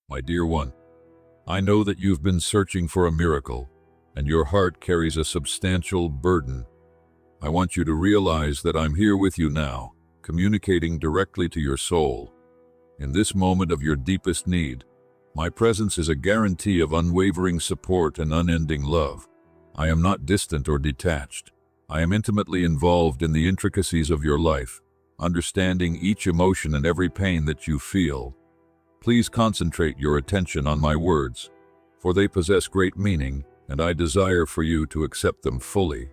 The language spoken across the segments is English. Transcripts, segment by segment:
My dear one, I know that you've been searching for a miracle, and your heart carries a substantial burden. I want you to realize that I'm here with you now, communicating directly to your soul. In this moment of your deepest need, my presence is a guarantee of unwavering support and unending love. I am not distant or detached. I am intimately involved in the intricacies of your life, understanding each emotion and every pain that you feel. Please concentrate your attention on my words, for they possess great meaning, and I desire for you to accept them fully.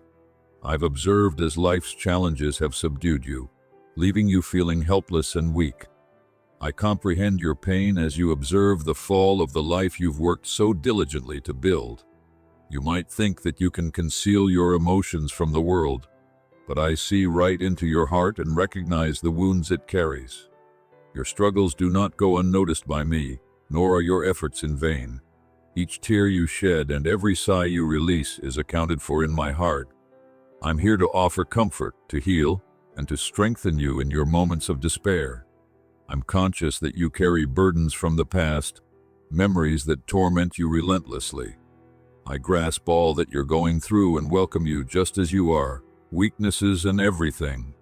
I've observed as life's challenges have subdued you, leaving you feeling helpless and weak. I comprehend your pain as you observe the fall of the life you've worked so diligently to build. You might think that you can conceal your emotions from the world, but I see right into your heart and recognize the wounds it carries. Your struggles do not go unnoticed by me, nor are your efforts in vain. Each tear you shed and every sigh you release is accounted for in my heart. I'm here to offer comfort, to heal, and to strengthen you in your moments of despair. I'm conscious that you carry burdens from the past, memories that torment you relentlessly. I grasp all that you're going through and welcome you just as you are, weaknesses and everything.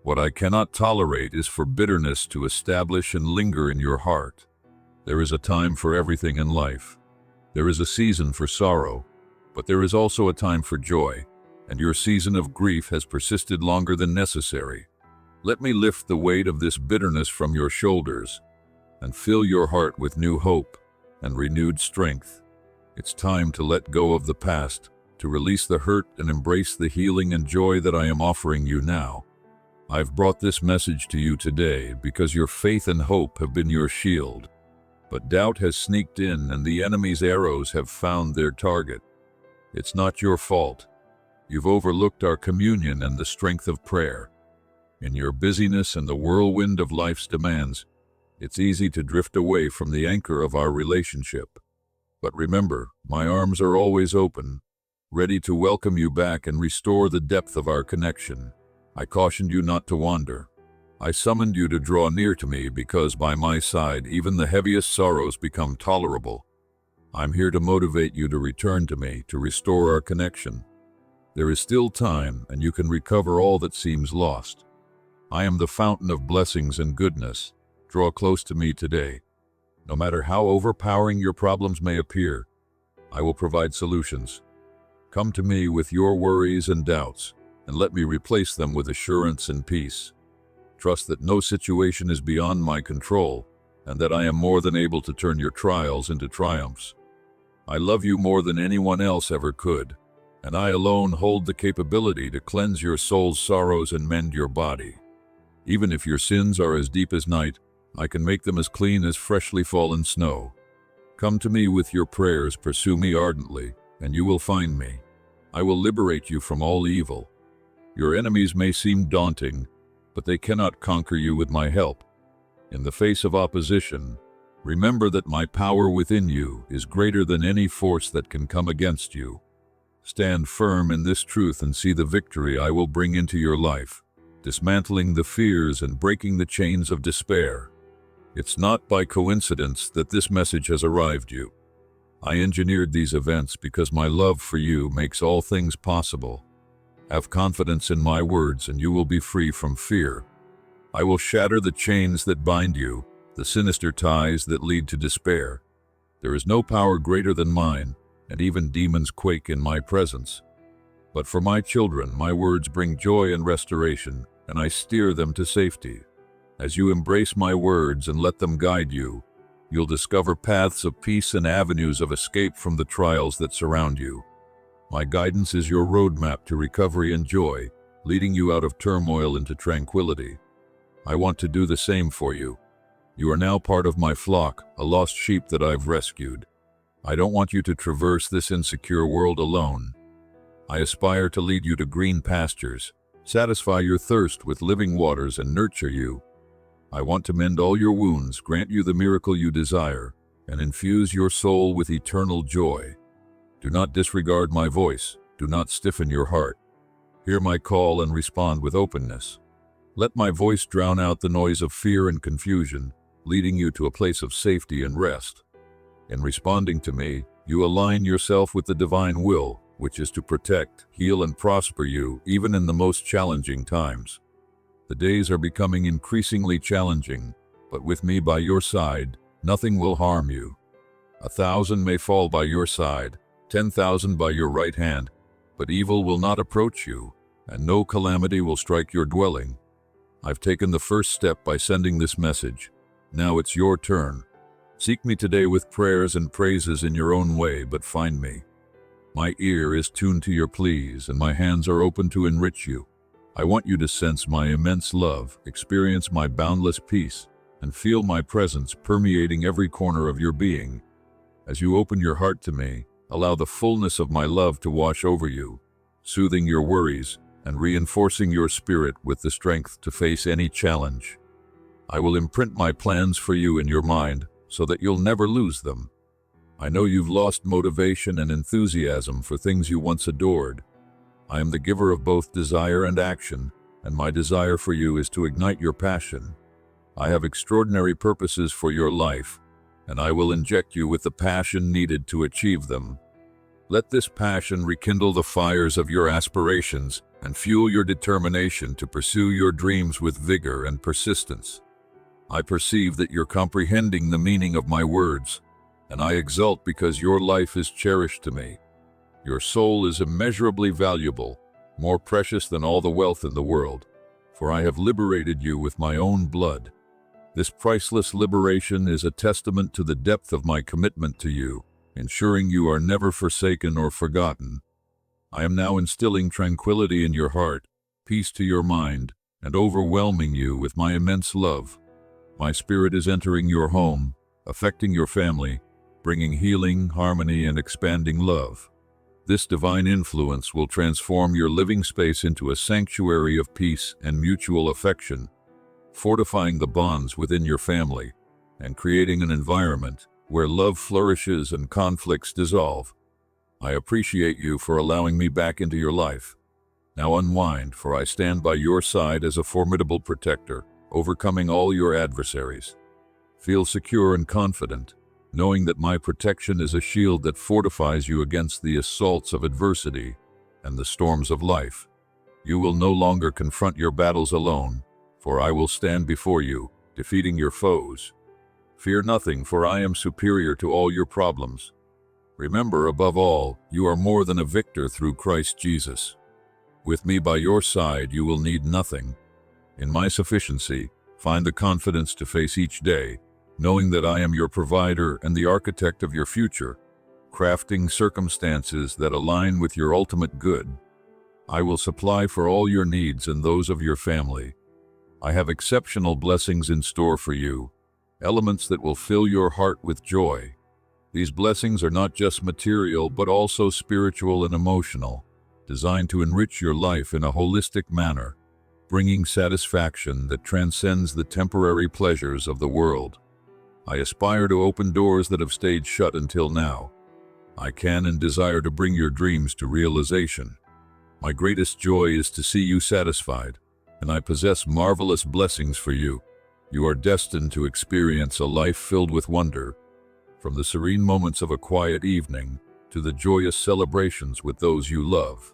What I cannot tolerate is for bitterness to establish and linger in your heart. There is a time for everything in life. There is a season for sorrow, but there is also a time for joy, and your season of grief has persisted longer than necessary. Let me lift the weight of this bitterness from your shoulders and fill your heart with new hope and renewed strength. It's time to let go of the past, to release the hurt and embrace the healing and joy that I am offering you now. I've brought this message to you today because your faith and hope have been your shield. But doubt has sneaked in and the enemy's arrows have found their target. It's not your fault. You've overlooked our communion and the strength of prayer. In your busyness and the whirlwind of life's demands, it's easy to drift away from the anchor of our relationship. But remember, my arms are always open, ready to welcome you back and restore the depth of our connection. I cautioned you not to wander. I summoned you to draw near to me because by my side even the heaviest sorrows become tolerable. I'm here to motivate you to return to me, to restore our connection. There is still time, and you can recover all that seems lost. I am the fountain of blessings and goodness. Draw close to me today. No matter how overpowering your problems may appear, I will provide solutions. Come to me with your worries and doubts, and let me replace them with assurance and peace. Trust that no situation is beyond my control, and that I am more than able to turn your trials into triumphs. I love you more than anyone else ever could, and I alone hold the capability to cleanse your soul's sorrows and mend your body. Even if your sins are as deep as night, I can make them as clean as freshly fallen snow. Come to me with your prayers, pursue me ardently, and you will find me. I will liberate you from all evil. Your enemies may seem daunting, but they cannot conquer you with my help. In the face of opposition, remember that my power within you is greater than any force that can come against you. Stand firm in this truth and see the victory I will bring into your life, dismantling the fears and breaking the chains of despair. It's not by coincidence that this message has arrived you. I engineered these events because my love for you makes all things possible. Have confidence in my words and you will be free from fear. I will shatter the chains that bind you, the sinister ties that lead to despair. There is no power greater than mine, and even demons quake in my presence. But for my children, my words bring joy and restoration, and I steer them to safety. As you embrace my words and let them guide you, you'll discover paths of peace and avenues of escape from the trials that surround you. My guidance is your roadmap to recovery and joy, leading you out of turmoil into tranquility. I want to do the same for you. You are now part of my flock, a lost sheep that I've rescued. I don't want you to traverse this insecure world alone. I aspire to lead you to green pastures, satisfy your thirst with living waters, and nurture you. I want to mend all your wounds, grant you the miracle you desire, and infuse your soul with eternal joy. Do not disregard my voice. Do not stiffen your heart. Hear my call and respond with openness. Let my voice drown out the noise of fear and confusion, leading you to a place of safety and rest. In responding to me, you align yourself with the divine will, which is to protect, heal, and prosper you even in the most challenging times. The days are becoming increasingly challenging, but with me by your side, nothing will harm you. 1,000 may fall by your side, 10,000 by your right hand, but evil will not approach you, and no calamity will strike your dwelling. I've taken the first step by sending this message. Now it's your turn. Seek me today with prayers and praises in your own way, but find me. My ear is tuned to your pleas, and my hands are open to enrich you. I want you to sense my immense love, experience my boundless peace, and feel my presence permeating every corner of your being. As you open your heart to me, allow the fullness of my love to wash over you, soothing your worries and reinforcing your spirit with the strength to face any challenge. I will imprint my plans for you in your mind so that you'll never lose them. I know you've lost motivation and enthusiasm for things you once adored. I am the giver of both desire and action, and my desire for you is to ignite your passion. I have extraordinary purposes for your life, and I will inject you with the passion needed to achieve them. Let this passion rekindle the fires of your aspirations and fuel your determination to pursue your dreams with vigor and persistence. I perceive that you're comprehending the meaning of my words, and I exult because your life is cherished to me. Your soul is immeasurably valuable, more precious than all the wealth in the world, for I have liberated you with my own blood. This priceless liberation is a testament to the depth of my commitment to you, ensuring you are never forsaken or forgotten. I am now instilling tranquility in your heart, peace to your mind, and overwhelming you with my immense love. My spirit is entering your home, affecting your family, bringing healing, harmony, and expanding love. This divine influence will transform your living space into a sanctuary of peace and mutual affection, fortifying the bonds within your family and creating an environment where love flourishes and conflicts dissolve. I appreciate you for allowing me back into your life. Now unwind, for I stand by your side as a formidable protector, overcoming all your adversaries. Feel secure and confident, knowing that my protection is a shield that fortifies you against the assaults of adversity and the storms of life. You will no longer confront your battles alone, for I will stand before you, defeating your foes. Fear nothing, for I am superior to all your problems. Remember, above all, you are more than a victor through Christ Jesus. With me by your side, you will need nothing. In my sufficiency, find the confidence to face each day, knowing that I am your provider and the architect of your future, crafting circumstances that align with your ultimate good. I will supply for all your needs and those of your family. I have exceptional blessings in store for you, elements that will fill your heart with joy. These blessings are not just material, but also spiritual and emotional, designed to enrich your life in a holistic manner, bringing satisfaction that transcends the temporary pleasures of the world. I aspire to open doors that have stayed shut until now. I can and desire to bring your dreams to realization. My greatest joy is to see you satisfied, and I possess marvelous blessings for you. You are destined to experience a life filled with wonder, from the serene moments of a quiet evening to the joyous celebrations with those you love.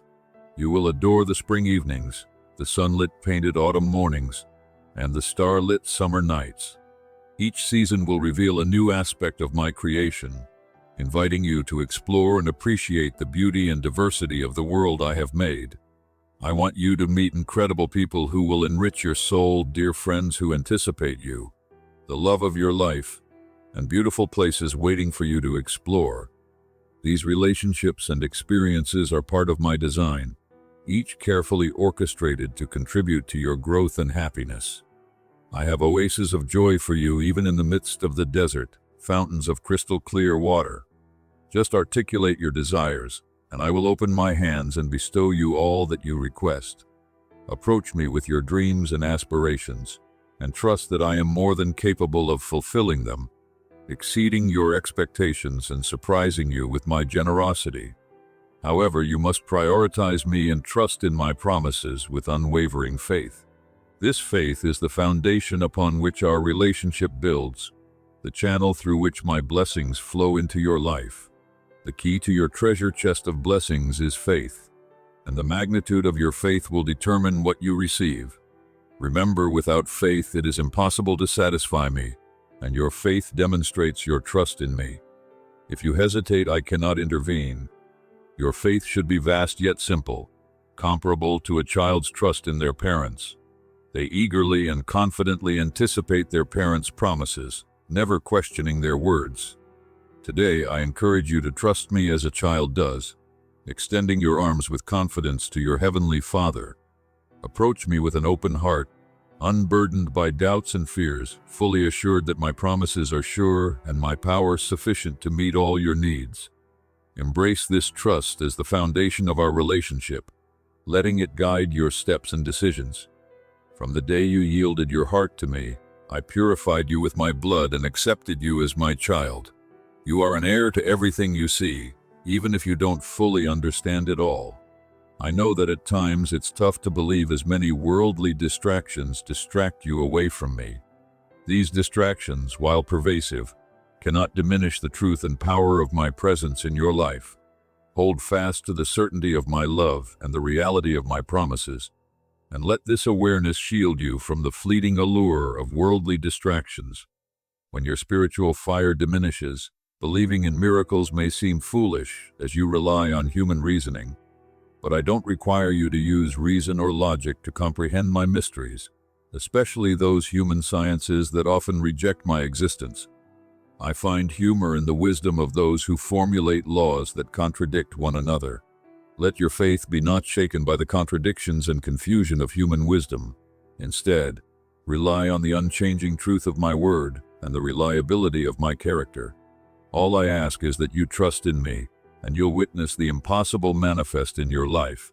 You will adore the spring evenings, the sunlit painted autumn mornings, and the starlit summer nights. Each season will reveal a new aspect of my creation, inviting you to explore and appreciate the beauty and diversity of the world I have made. I want you to meet incredible people who will enrich your soul, dear friends who anticipate you, the love of your life, and beautiful places waiting for you to explore. These relationships and experiences are part of my design, each carefully orchestrated to contribute to your growth and happiness. I have oases of joy for you even in the midst of the desert, fountains of crystal clear water. Just articulate your desires, and I will open my hands and bestow you all that you request. Approach me with your dreams and aspirations, and trust that I am more than capable of fulfilling them, exceeding your expectations and surprising you with my generosity. However, you must prioritize me and trust in my promises with unwavering faith. This faith is the foundation upon which our relationship builds. the channel through which my blessings flow into your life. The key to your treasure chest of blessings is faith, and the magnitude of your faith will determine what you receive. Remember, without faith it is impossible to satisfy me, and your faith demonstrates your trust in me. If you hesitate, I cannot intervene. Your faith should be vast yet simple, comparable to a child's trust in their parents. They eagerly and confidently anticipate their parents' promises, never questioning their words. Today, I encourage you to trust me as a child does, extending your arms with confidence to your Heavenly Father. Approach me with an open heart, unburdened by doubts and fears, fully assured that my promises are sure and my power sufficient to meet all your needs. Embrace this trust as the foundation of our relationship, letting it guide your steps and decisions. From the day you yielded your heart to me, I purified you with my blood and accepted you as my child. You are an heir to everything you see, even if you don't fully understand it all. I know that at times it's tough to believe as many worldly distractions distract you away from me. These distractions, while pervasive, cannot diminish the truth and power of my presence in your life. Hold fast to the certainty of my love and the reality of my promises, and let this awareness shield you from the fleeting allure of worldly distractions. When your spiritual fire diminishes, believing in miracles may seem foolish as you rely on human reasoning. But I don't require you to use reason or logic to comprehend my mysteries, especially those human sciences that often reject my existence. I find humor in the wisdom of those who formulate laws that contradict one another. Let your faith be not shaken by the contradictions and confusion of human wisdom. Instead, rely on the unchanging truth of my word and the reliability of my character. All I ask is that you trust in me, and you'll witness the impossible manifest in your life.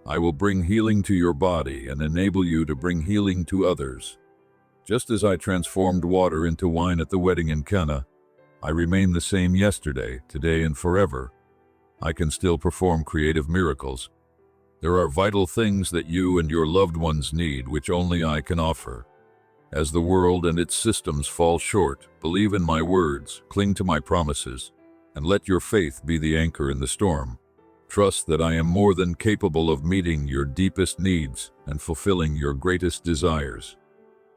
I will bring healing to your body and enable you to bring healing to others. Just as I transformed water into wine at the wedding in Cana, I remain the same yesterday, today, and forever. I can still perform creative miracles. There are vital things that you and your loved ones need, which only I can offer. As the world and its systems fall short, believe in my words, cling to my promises, and let your faith be the anchor in the storm. Trust that I am more than capable of meeting your deepest needs and fulfilling your greatest desires.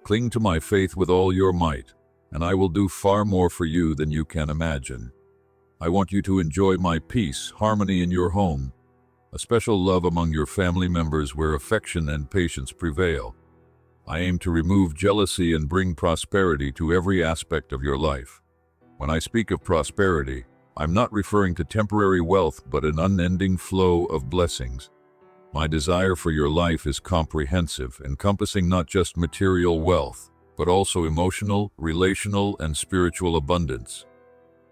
Cling to my faith with all your might, and I will do far more for you than you can imagine. I want you to enjoy my peace, harmony in your home, a special love among your family members where affection and patience prevail. I aim to remove jealousy and bring prosperity to every aspect of your life. When I speak of prosperity, I'm not referring to temporary wealth but an unending flow of blessings. My desire for your life is comprehensive, encompassing not just material wealth, but also emotional, relational, and spiritual abundance.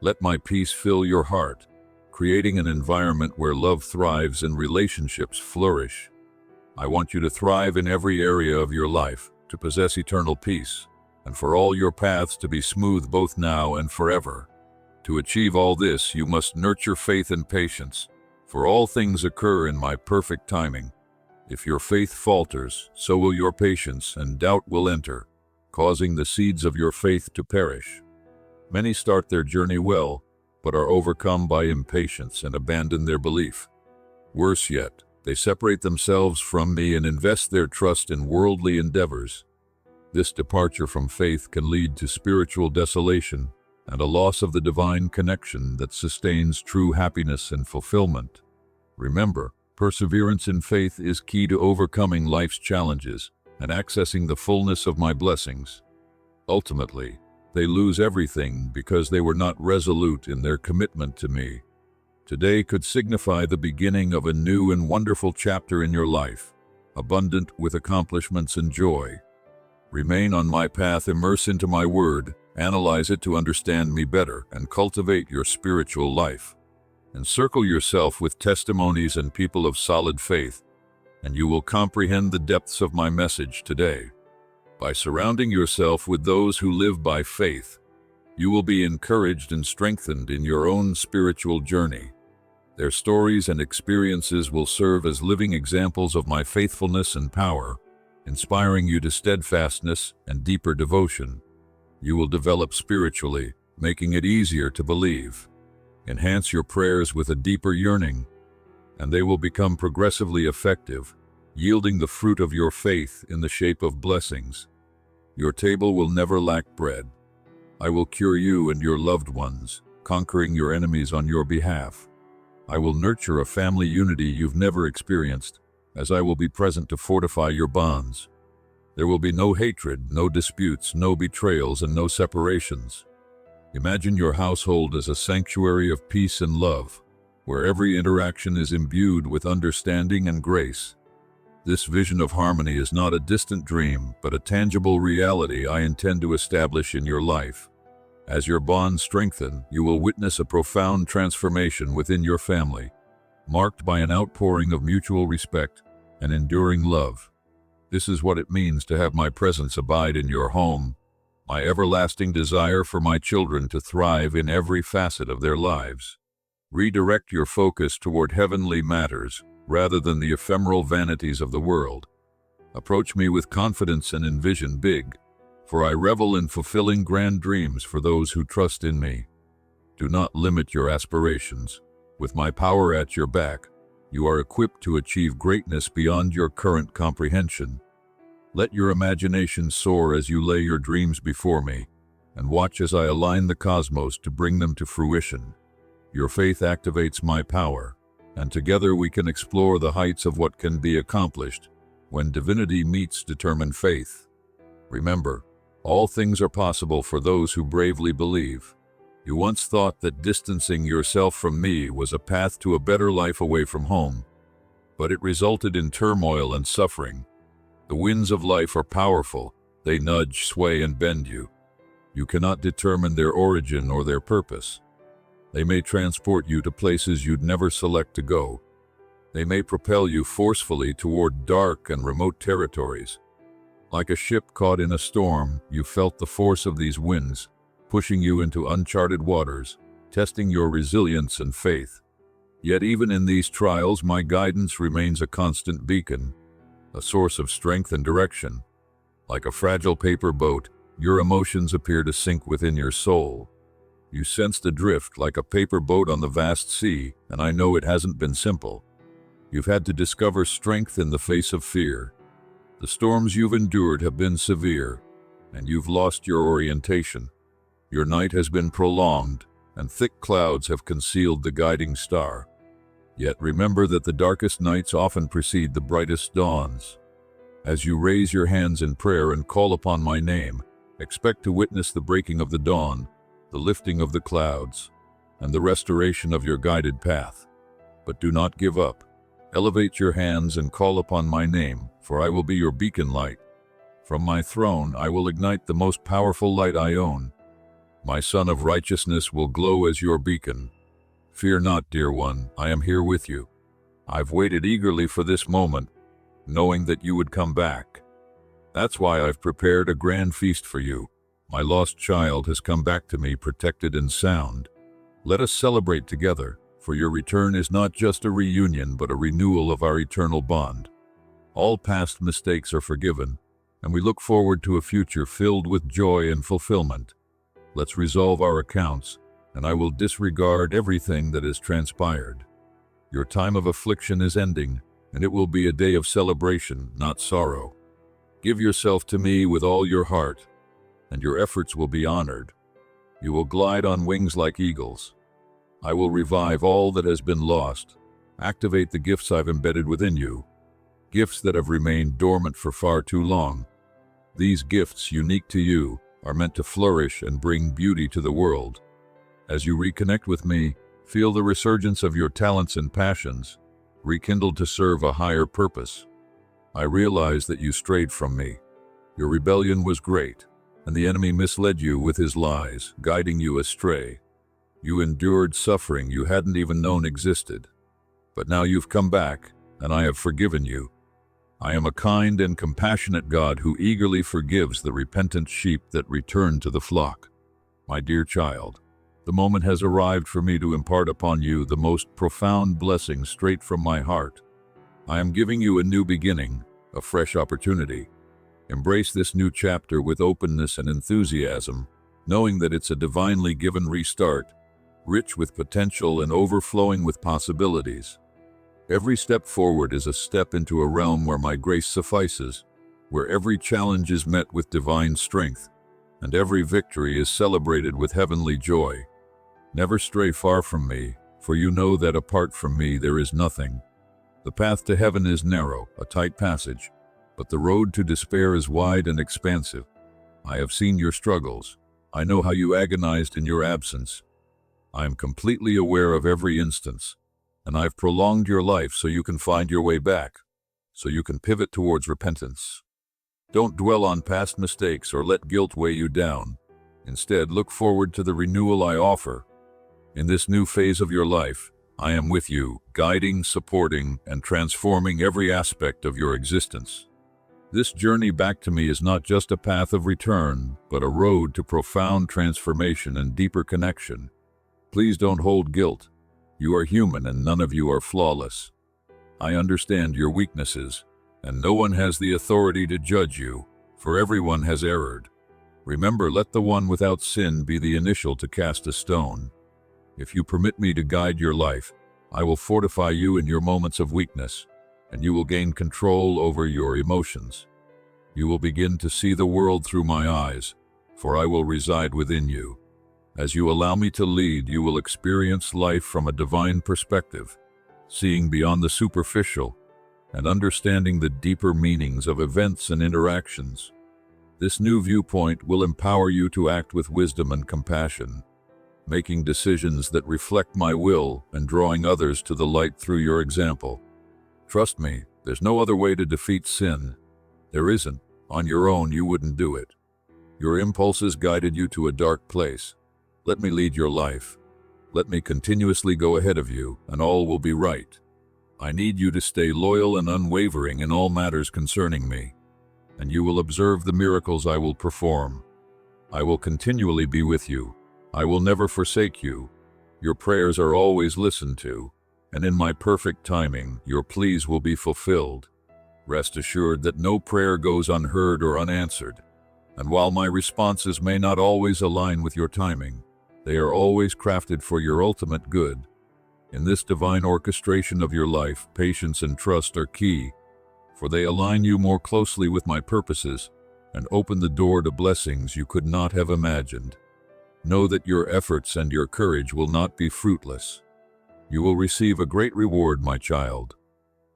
Let my peace fill your heart, creating an environment where love thrives and relationships flourish. I want you to thrive in every area of your life, to possess eternal peace, and for all your paths to be smooth both now and forever. To achieve all this, you must nurture faith and patience, for all things occur in my perfect timing. If your faith falters, so will your patience, and doubt will enter, causing the seeds of your faith to perish. Many start their journey well, but are overcome by impatience and abandon their belief. Worse yet, they separate themselves from me and invest their trust in worldly endeavors. This departure from faith can lead to spiritual desolation and a loss of the divine connection that sustains true happiness and fulfillment. Remember, perseverance in faith is key to overcoming life's challenges and accessing the fullness of my blessings. Ultimately, they lose everything because they were not resolute in their commitment to me. Today could signify the beginning of a new and wonderful chapter in your life, abundant with accomplishments and joy. Remain on my path, immerse into my word, analyze it to understand me better, and cultivate your spiritual life. Encircle yourself with testimonies and people of solid faith, and you will comprehend the depths of my message today. By surrounding yourself with those who live by faith, you will be encouraged and strengthened in your own spiritual journey. Their stories and experiences will serve as living examples of my faithfulness and power, inspiring you to steadfastness and deeper devotion. You will develop spiritually, making it easier to believe. Enhance your prayers with a deeper yearning, and they will become progressively effective, yielding the fruit of your faith in the shape of blessings. Your table will never lack bread. I will cure you and your loved ones, conquering your enemies on your behalf. I will nurture a family unity you've never experienced, as I will be present to fortify your bonds. There will be no hatred, no disputes, no betrayals, and no separations. Imagine your household as a sanctuary of peace and love, where every interaction is imbued with understanding and grace. This vision of harmony is not a distant dream, but a tangible reality I intend to establish in your life. As your bonds strengthen, you will witness a profound transformation within your family, marked by an outpouring of mutual respect and enduring love. This is what it means to have my presence abide in your home, my everlasting desire for my children to thrive in every facet of their lives. Redirect your focus toward heavenly matters rather than the ephemeral vanities of the world. Approach me with confidence and envision big, for I revel in fulfilling grand dreams for those who trust in me. Do not limit your aspirations. With my power at your back, you are equipped to achieve greatness beyond your current comprehension. Let your imagination soar as you lay your dreams before me, and watch as I align the cosmos to bring them to fruition. Your faith activates my power, and together we can explore the heights of what can be accomplished when divinity meets determined faith. Remember, all things are possible for those who bravely believe. You once thought that distancing yourself from me was a path to a better life away from home, but it resulted in turmoil and suffering. The winds of life are powerful. They nudge, sway, and bend you. You cannot determine their origin or their purpose. They may transport you to places you'd never select to go. They may propel you forcefully toward dark and remote territories. Like a ship caught in a storm, you felt the force of these winds, pushing you into uncharted waters, testing your resilience and faith. Yet even in these trials, my guidance remains a constant beacon, a source of strength and direction. Like a fragile paper boat, your emotions appear to sink within your soul. You sensed adrift like a paper boat on the vast sea, and I know it hasn't been simple. You've had to discover strength in the face of fear. The storms you've endured have been severe, and you've lost your orientation. Your night has been prolonged, and thick clouds have concealed the guiding star. Yet remember that the darkest nights often precede the brightest dawns. As you raise your hands in prayer and call upon my name, expect to witness the breaking of the dawn, the lifting of the clouds, and the restoration of your guided path. But do not give up. Elevate your hands and call upon my name, for I will be your beacon light. From my throne I will ignite the most powerful light I own. My Sun of Righteousness will glow as your beacon. Fear not, dear one, I am here with you. I've waited eagerly for this moment, knowing that you would come back. That's why I've prepared a grand feast for you. My lost child has come back to me protected and sound. Let us celebrate together, for your return is not just a reunion but a renewal of our eternal bond. All past mistakes are forgiven, and we look forward to a future filled with joy and fulfillment. Let's resolve our accounts, and I will disregard everything that has transpired. Your time of affliction is ending, and it will be a day of celebration, not sorrow. Give yourself to me with all your heart, and your efforts will be honored. You will glide on wings like eagles. I will revive all that has been lost, activate the gifts I've embedded within you, gifts that have remained dormant for far too long. These gifts, unique to you, are meant to flourish and bring beauty to the world. As you reconnect with me, feel the resurgence of your talents and passions, rekindled to serve a higher purpose. I realize that you strayed from me. Your rebellion was great, and the enemy misled you with his lies, guiding you astray. You endured suffering you hadn't even known existed. But now you've come back, and I have forgiven you. I am a kind and compassionate God who eagerly forgives the repentant sheep that return to the flock. My dear child, the moment has arrived for me to impart upon you the most profound blessing straight from my heart. I am giving you a new beginning, a fresh opportunity. Embrace this new chapter with openness and enthusiasm, knowing that it's a divinely given restart, rich with potential and overflowing with possibilities. Every step forward is a step into a realm where my grace suffices, where every challenge is met with divine strength, and every victory is celebrated with heavenly joy. Never stray far from me, for you know that apart from me there is nothing. The path to heaven is narrow, a tight passage, but the road to despair is wide and expansive. I have seen your struggles. I know how you agonized in your absence. I am completely aware of every instance, and I've prolonged your life so you can find your way back, so you can pivot towards repentance. Don't dwell on past mistakes or let guilt weigh you down. Instead, look forward to the renewal I offer. In this new phase of your life, I am with you, guiding, supporting, and transforming every aspect of your existence. This journey back to me is not just a path of return, but a road to profound transformation and deeper connection. Please don't hold guilt. You are human and none of you are flawless. I understand your weaknesses, and no one has the authority to judge you, for everyone has erred. Remember, let the one without sin be the initial to cast a stone. If you permit me to guide your life, I will fortify you in your moments of weakness, and you will gain control over your emotions. You will begin to see the world through my eyes, for I will reside within you. As you allow me to lead, you will experience life from a divine perspective, seeing beyond the superficial and understanding the deeper meanings of events and interactions. This new viewpoint will empower you to act with wisdom and compassion, making decisions that reflect my will and drawing others to the light through your example. Trust me, there's no other way to defeat sin. There isn't. On your own, you wouldn't do it. Your impulses guided you to a dark place. Let me lead your life. Let me continuously go ahead of you, and all will be right. I need you to stay loyal and unwavering in all matters concerning me, and you will observe the miracles I will perform. I will continually be with you. I will never forsake you. Your prayers are always listened to, and in my perfect timing, your pleas will be fulfilled. Rest assured that no prayer goes unheard or unanswered, and while my responses may not always align with your timing, they are always crafted for your ultimate good. In this divine orchestration of your life, patience and trust are key, for they align you more closely with my purposes and open the door to blessings you could not have imagined. Know that your efforts and your courage will not be fruitless. You will receive a great reward, my child.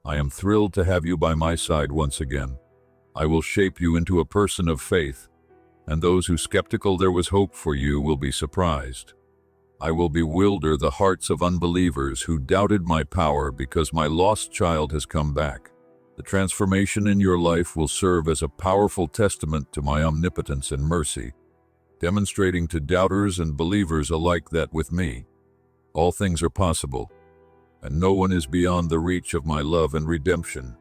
I am thrilled to have you by my side once again. I will shape you into a person of faith, and those who skeptical there was hope for you will be surprised. I will bewilder the hearts of unbelievers who doubted my power because my lost child has come back. The transformation in your life will serve as a powerful testament to my omnipotence and mercy, demonstrating to doubters and believers alike that with me, all things are possible, and no one is beyond the reach of my love and redemption.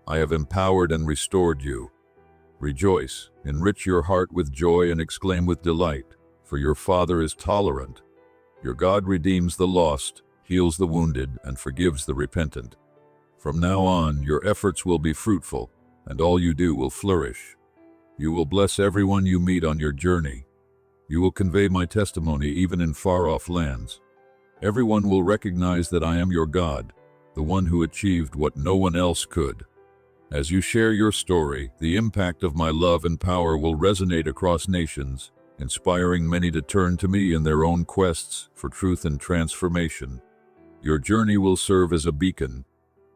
I have empowered and restored you. Rejoice, enrich your heart with joy and exclaim with delight, for your Father is tolerant. Your God redeems the lost, heals the wounded, and forgives the repentant. From now on, your efforts will be fruitful, and all you do will flourish. You will bless everyone you meet on your journey. You will convey my testimony even in far-off lands. Everyone will recognize that I am your God, the one who achieved what no one else could. As you share your story, the impact of my love and power will resonate across nations, inspiring many to turn to me in their own quests for truth and transformation. Your journey will serve as a beacon,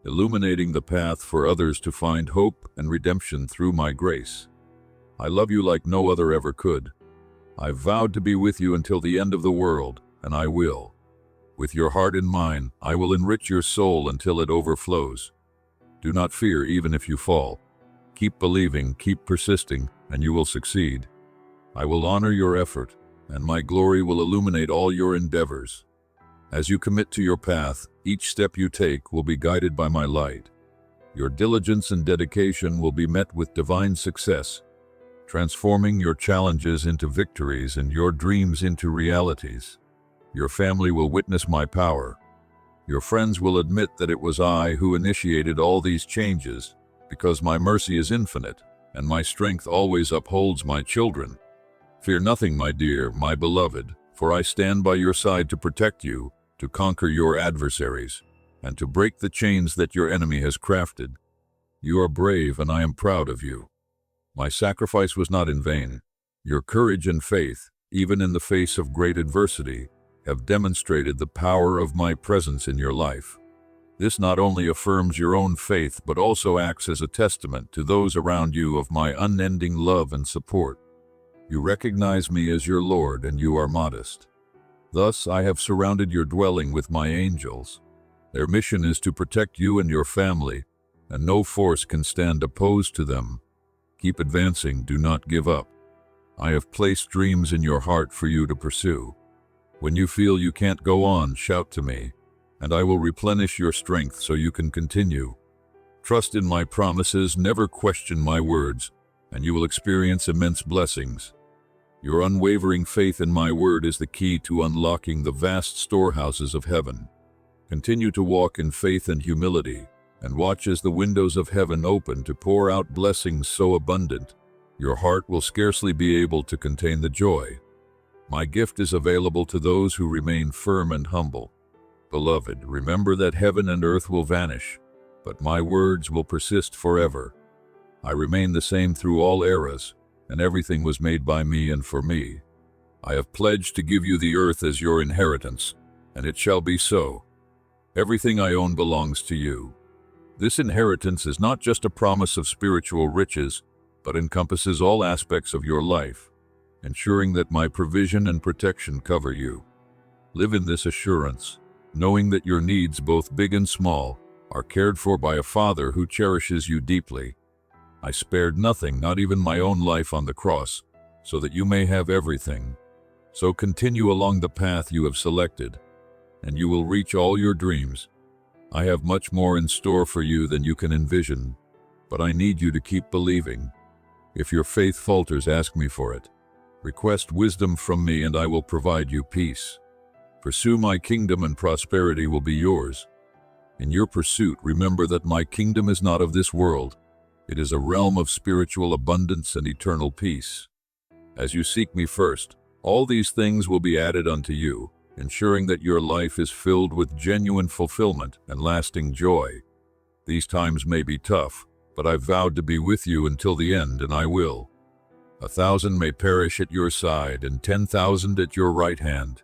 illuminating the path for others to find hope and redemption through my grace. I love you like no other ever could. I vowed to be with you until the end of the world, and I will. With your heart in mine, I will enrich your soul until it overflows. Do not fear even if you fall. Keep believing, keep persisting, and you will succeed. I will honor your effort, and my glory will illuminate all your endeavors. As you commit to your path, each step you take will be guided by my light. Your diligence and dedication will be met with divine success, transforming your challenges into victories and your dreams into realities. Your family will witness my power. Your friends will admit that it was I who initiated all these changes, because my mercy is infinite, and my strength always upholds my children. Fear nothing, my dear, my beloved, for I stand by your side to protect you, to conquer your adversaries, and to break the chains that your enemy has crafted. You are brave, and I am proud of you. My sacrifice was not in vain. Your courage and faith, even in the face of great adversity, have demonstrated the power of my presence in your life. This not only affirms your own faith, but also acts as a testament to those around you of my unending love and support. You recognize me as your Lord, and you are modest. Thus I have surrounded your dwelling with my angels. Their mission is to protect you and your family, and no force can stand opposed to them. Keep advancing, do not give up. I have placed dreams in your heart for you to pursue. When you feel you can't go on, shout to me, and I will replenish your strength so you can continue. Trust in my promises, never question my words, and you will experience immense blessings. Your unwavering faith in my word is the key to unlocking the vast storehouses of heaven. Continue to walk in faith and humility, and watch as the windows of heaven open to pour out blessings so abundant, your heart will scarcely be able to contain the joy. My gift is available to those who remain firm and humble. Beloved, remember that heaven and earth will vanish, but my words will persist forever. I remain the same through all eras, and everything was made by me and for me. I have pledged to give you the earth as your inheritance, and it shall be so. Everything I own belongs to you. This inheritance is not just a promise of spiritual riches, but encompasses all aspects of your life, ensuring that my provision and protection cover you. Live in this assurance, knowing that your needs, both big and small, are cared for by a Father who cherishes you deeply. I spared nothing, not even my own life on the cross, so that you may have everything. So continue along the path you have selected, and you will reach all your dreams. I have much more in store for you than you can envision, but I need you to keep believing. If your faith falters, ask me for it. Request wisdom from me, and I will provide you peace. Pursue my kingdom, and prosperity will be yours. In your pursuit, remember that my kingdom is not of this world. It is a realm of spiritual abundance and eternal peace. As you seek me first, all these things will be added unto you, ensuring that your life is filled with genuine fulfillment and lasting joy. These times may be tough, but I've vowed to be with you until the end, and I will. 1,000 may perish at your side and 10,000 at your right hand,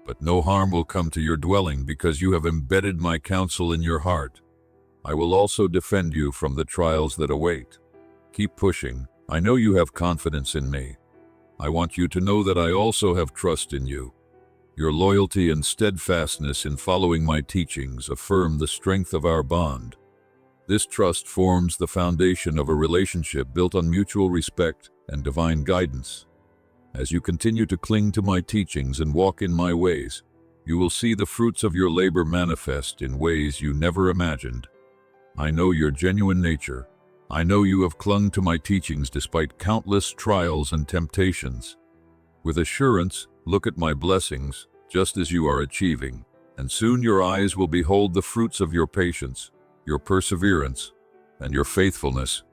but no harm will come to your dwelling because you have embedded my counsel in your heart. I will also defend you from the trials that await. Keep pushing. I know you have confidence in me. I want you to know that I also have trust in you. Your loyalty and steadfastness in following my teachings affirm the strength of our bond. This trust forms the foundation of a relationship built on mutual respect and divine guidance. As you continue to cling to my teachings and walk in my ways, you will see the fruits of your labor manifest in ways you never imagined. I know your genuine nature. I know you have clung to my teachings despite countless trials and temptations. With assurance, look at my blessings, just as you are achieving, and soon your eyes will behold the fruits of your patience, your perseverance, and your faithfulness.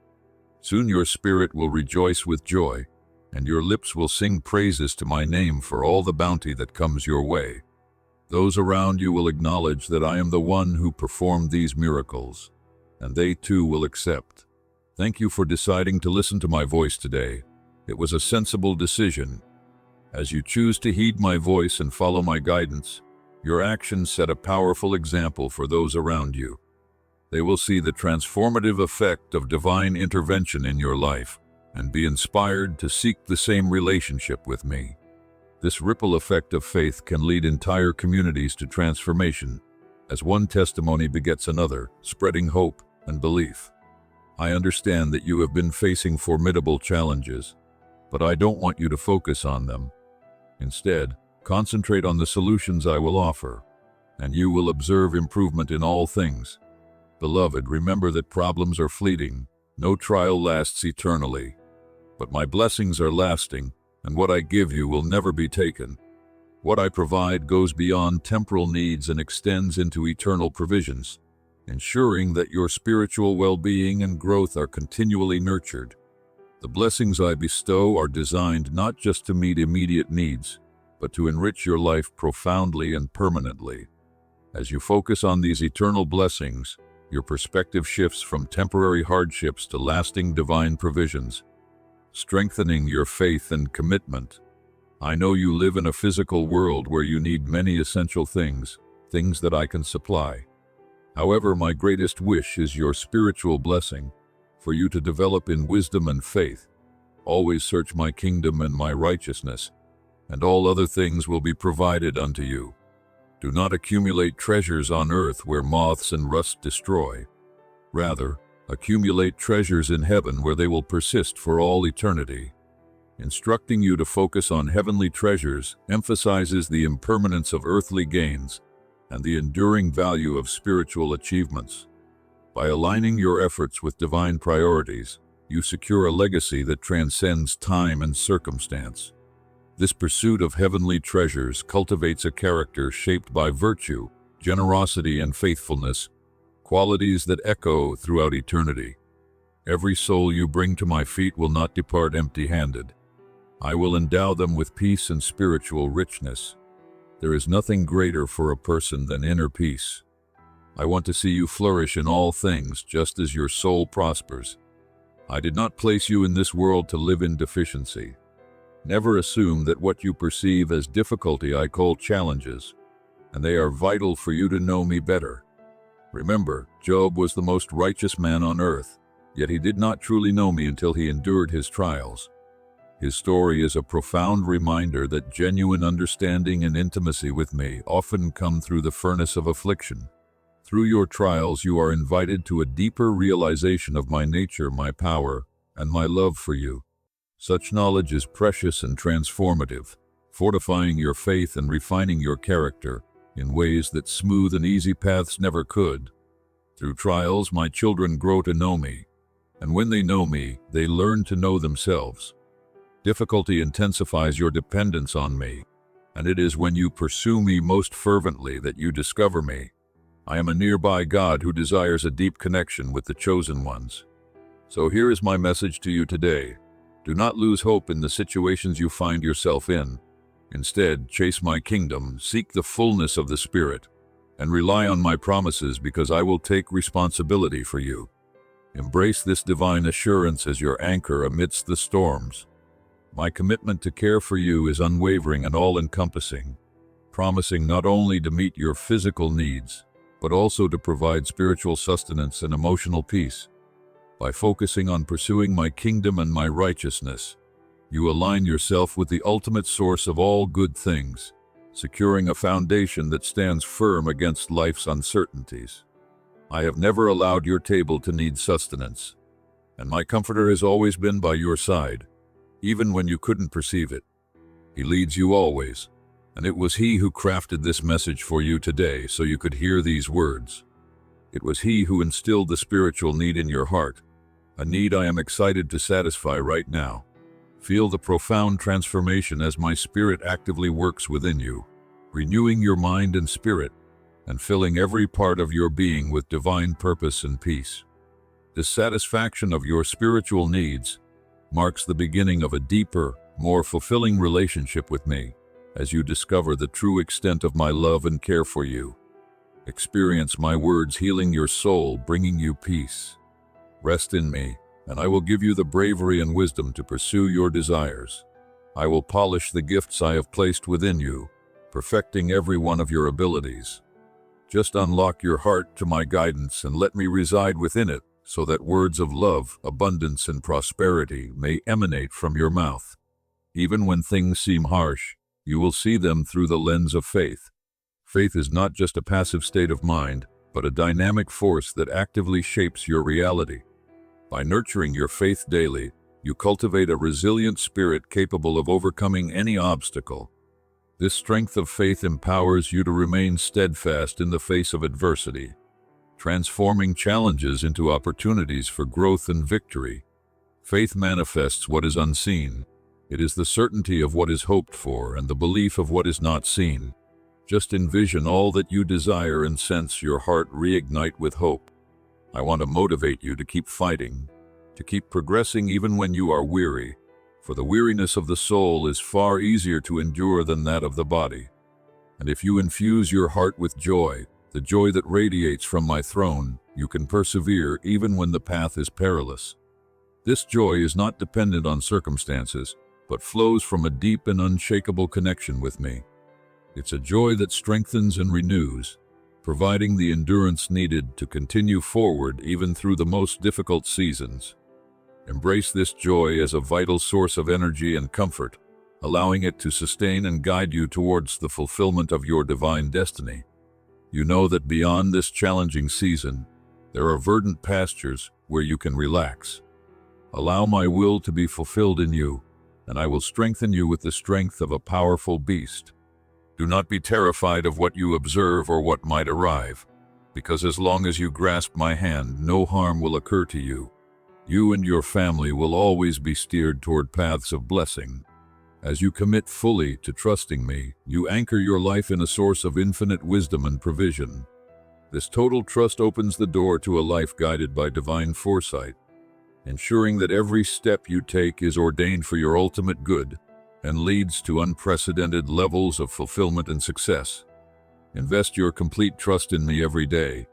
Soon your spirit will rejoice with joy, and your lips will sing praises to my name for all the bounty that comes your way. Those around you will acknowledge that I am the one who performed these miracles, and they too will accept. Thank you for deciding to listen to my voice today. It was a sensible decision. As you choose to heed my voice and follow my guidance, your actions set a powerful example for those around you. They will see the transformative effect of divine intervention in your life and be inspired to seek the same relationship with me. This ripple effect of faith can lead entire communities to transformation, as one testimony begets another, spreading hope and belief. I understand that you have been facing formidable challenges, but I don't want you to focus on them. Instead, concentrate on the solutions I will offer, and you will observe improvement in all things. Beloved, remember that problems are fleeting, no trial lasts eternally. But my blessings are lasting, and what I give you will never be taken. What I provide goes beyond temporal needs and extends into eternal provisions, ensuring that your spiritual well-being and growth are continually nurtured. The blessings I bestow are designed not just to meet immediate needs, but to enrich your life profoundly and permanently. As you focus on these eternal blessings, your perspective shifts from temporary hardships to lasting divine provisions, strengthening your faith and commitment. I know you live in a physical world where you need many essential things that I can supply. However, my greatest wish is your spiritual blessing, for you to develop in wisdom and faith. Always search my kingdom and my righteousness, and all other things will be provided unto you. Do not accumulate treasures on earth where moths and rust destroy. Rather, accumulate treasures in heaven where they will persist for all eternity. Instructing you to focus on heavenly treasures emphasizes the impermanence of earthly gains and the enduring value of spiritual achievements. By aligning your efforts with divine priorities, you secure a legacy that transcends time and circumstance. This pursuit of heavenly treasures cultivates a character shaped by virtue, generosity, and faithfulness, qualities that echo throughout eternity. Every soul you bring to my feet will not depart empty-handed. I will endow them with peace and spiritual richness. There is nothing greater for a person than inner peace. I want to see you flourish in all things just as your soul prospers. I did not place you in this world to live in deficiency. Never assume that what you perceive as difficulty I call challenges, and they are vital for you to know me better. Remember, Job was the most righteous man on earth, yet he did not truly know me until he endured his trials. His story is a profound reminder that genuine understanding and intimacy with me often come through the furnace of affliction. Through your trials, you are invited to a deeper realization of my nature, my power, and my love for you. Such knowledge is precious and transformative, fortifying your faith and refining your character in ways that smooth and easy paths never could. Through trials, my children grow to know me, and when they know me, they learn to know themselves. Difficulty intensifies your dependence on me, and it is when you pursue me most fervently that you discover me. I am a nearby God who desires a deep connection with the chosen ones. So here is my message to you today. Do not lose hope in the situations you find yourself in. Instead, chase my kingdom, seek the fullness of the Spirit, and rely on my promises because I will take responsibility for you. Embrace this divine assurance as your anchor amidst the storms. My commitment to care for you is unwavering and all-encompassing, promising not only to meet your physical needs, but also to provide spiritual sustenance and emotional peace. By focusing on pursuing my kingdom and my righteousness, you align yourself with the ultimate source of all good things, securing a foundation that stands firm against life's uncertainties. I have never allowed your table to need sustenance, and my comforter has always been by your side, even when you couldn't perceive it. He leads you always, and it was He who crafted this message for you today so you could hear these words. It was He who instilled the spiritual need in your heart, a need I am excited to satisfy right now. Feel the profound transformation as my Spirit actively works within you, renewing your mind and spirit, and filling every part of your being with divine purpose and peace. This satisfaction of your spiritual needs marks the beginning of a deeper, more fulfilling relationship with me, as you discover the true extent of my love and care for you. Experience my words healing your soul, bringing you peace. Rest in me, and I will give you the bravery and wisdom to pursue your desires. I will polish the gifts I have placed within you, perfecting every one of your abilities. Just unlock your heart to my guidance and let me reside within it, so that words of love, abundance, and prosperity may emanate from your mouth. Even when things seem harsh, you will see them through the lens of faith. Faith is not just a passive state of mind, but a dynamic force that actively shapes your reality. By nurturing your faith daily, you cultivate a resilient spirit capable of overcoming any obstacle. This strength of faith empowers you to remain steadfast in the face of adversity, transforming challenges into opportunities for growth and victory. Faith manifests what is unseen. It is the certainty of what is hoped for and the belief of what is not seen. Just envision all that you desire and sense your heart reignite with hope. I want to motivate you to keep fighting, to keep progressing even when you are weary, for the weariness of the soul is far easier to endure than that of the body. And if you infuse your heart with joy, the joy that radiates from my throne, you can persevere even when the path is perilous. This joy is not dependent on circumstances, but flows from a deep and unshakable connection with me. It's a joy that strengthens and renews, providing the endurance needed to continue forward even through the most difficult seasons. Embrace this joy as a vital source of energy and comfort, allowing it to sustain and guide you towards the fulfillment of your divine destiny. You know that beyond this challenging season, there are verdant pastures where you can relax. Allow my will to be fulfilled in you, and I will strengthen you with the strength of a powerful beast. Do not be terrified of what you observe or what might arrive, because as long as you grasp my hand, no harm will occur to you. You and your family will always be steered toward paths of blessing. As you commit fully to trusting me, you anchor your life in a source of infinite wisdom and provision. This total trust opens the door to a life guided by divine foresight, ensuring that every step you take is ordained for your ultimate good and leads to unprecedented levels of fulfillment and success. Invest your complete trust in me every day.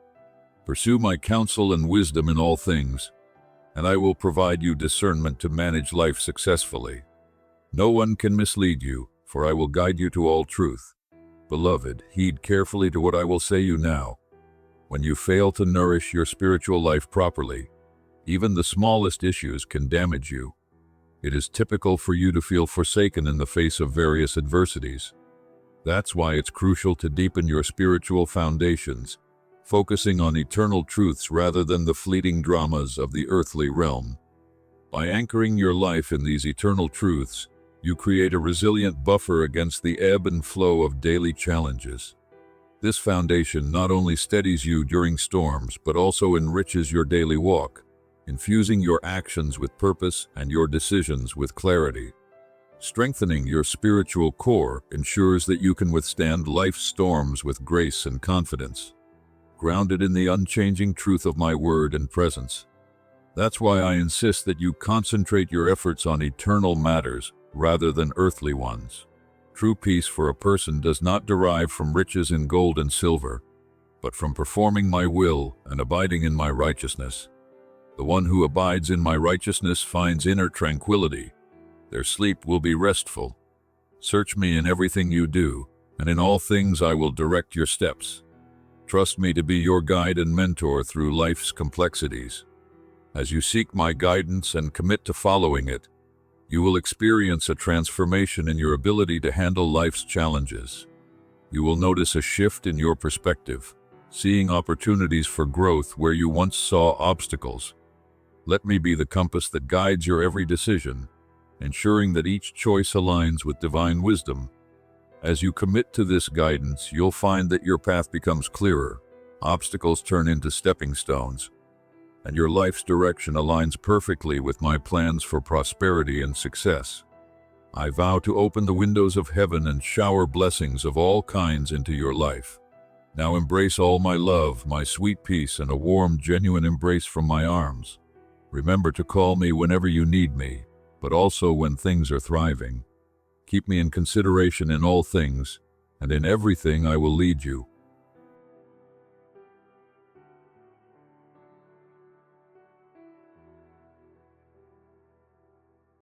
Pursue my counsel and wisdom in all things, and I will provide you discernment to manage life successfully. No one can mislead you, for I will guide you to all truth. Beloved, heed carefully to what I will say you now. When you fail to nourish your spiritual life properly, even the smallest issues can damage you. It is typical for you to feel forsaken in the face of various adversities. That's why it's crucial to deepen your spiritual foundations, focusing on eternal truths rather than the fleeting dramas of the earthly realm. By anchoring your life in these eternal truths, you create a resilient buffer against the ebb and flow of daily challenges. This foundation not only steadies you during storms, but also enriches your daily walk, infusing your actions with purpose and your decisions with clarity. Strengthening your spiritual core ensures that you can withstand life's storms with grace and confidence, grounded in the unchanging truth of my word and presence. That's why I insist that you concentrate your efforts on eternal matters rather than earthly ones. True peace for a person does not derive from riches in gold and silver, but from performing my will and abiding in my righteousness. The one who abides in my righteousness finds inner tranquility. Their sleep will be restful. Search me in everything you do, and in all things I will direct your steps. Trust me to be your guide and mentor through life's complexities. As you seek my guidance and commit to following it, you will experience a transformation in your ability to handle life's challenges. You will notice a shift in your perspective, seeing opportunities for growth where you once saw obstacles. Let me be the compass that guides your every decision, ensuring that each choice aligns with divine wisdom. As you commit to this guidance, you'll find that your path becomes clearer, obstacles turn into stepping stones, and your life's direction aligns perfectly with my plans for prosperity and success. I vow to open the windows of heaven and shower blessings of all kinds into your life. Now embrace all my love, my sweet peace, and a warm, genuine embrace from my arms. Remember to call me whenever you need me, but also when things are thriving. Keep me in consideration in all things, and in everything I will lead you.